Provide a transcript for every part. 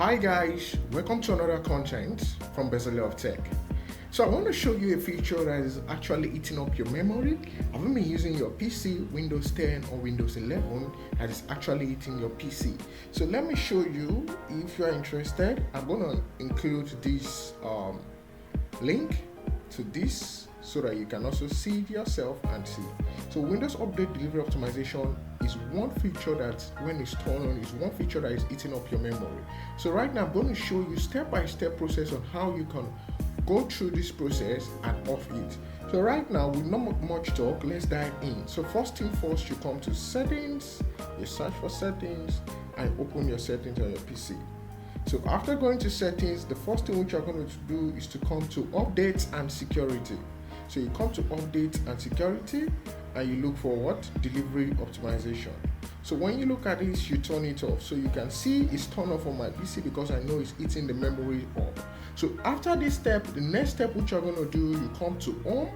Hi guys, welcome to another content from Bezel of Tech. So I want to show you a feature that is actually eating up your memory. Have you been using your PC, Windows 10 or Windows 11, that is actually eating your PC? So let me show you. If you are interested, I'm going to include this link to this so that you can also see it yourself and see. So Windows Update Delivery Optimization is one feature that when it's turned on is one feature that is eating up your memory. So right now I'm going to show you step-by-step process on how you can go through this process and off it. So right now with not much talk, let's dive in. So first thing first, you come to settings, you search for settings and open your settings on your PC. So after going to settings, the first thing which you're going to do is to come to updates and security. So you come to updates and security and you look for what? Delivery optimization. So when you look at this, you turn it off. So you can see it's turned off on my PC because I know it's eating the memory up. So after this step, the next step which you're going to do, you come to home.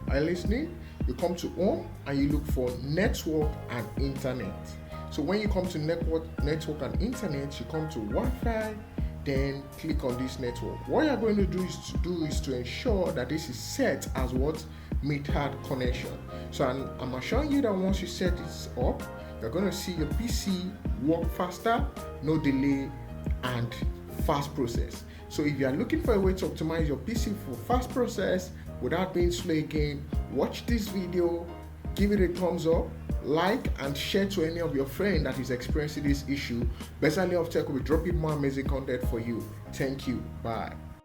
Are you listening? You come to home and you look for network and internet. So when you come to network and internet, you come to Wi-Fi, then click on this network. What you're going to do is to ensure that this is set as what? Mid-hard connection. So I'm assuring you that once you set this up, you're going to see your PC work faster, no delay, and fast process. So if you are looking for a way to optimize your PC for fast process without being slow again, watch this video, give it a thumbs up, like and share to any of your friends that is experiencing this issue. Bezel of Tech will be dropping more amazing content for you. Thank you. Bye.